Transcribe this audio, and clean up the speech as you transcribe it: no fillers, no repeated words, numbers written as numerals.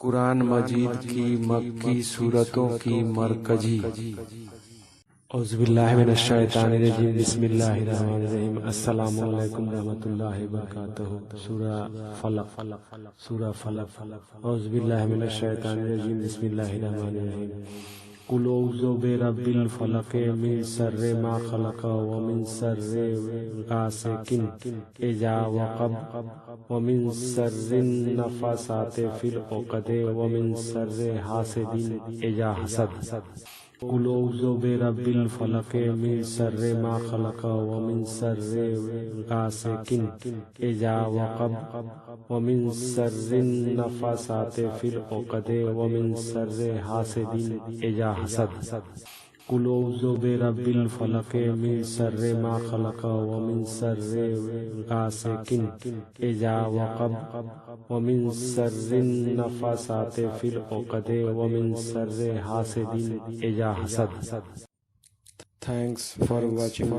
قرآن مجید کی مکی سورتوں کی مرکزی اعوذ باللہ من الشیطان الرجیم بسم اللہ الرحمن الرحیم السلام علیکم رحمۃ اللہ وبرکاتہ سورہ فلق اعوذ باللہ من الشیطان الرجیم بسم اللہ الرحمن الرحیم قل اعوذ برب الفلق من شر ما خلق ومن شر غاسق اذا وقب ومن شر النفاثات في العقد ومن شر حاسد اذا حسد قل اعوذ برب الفلق من شر ما خلق ومن شر غاسق اذا وقب ومن شر النفاثات في العقد ومن شر حاسد اذا حسد قل اعوذ برب الفلق من شر ما خلق ومن شر غاسق اذا وقب ومن شر النفاثات في العقد ومن شر حاسد اذا حسد. Thanks for watching.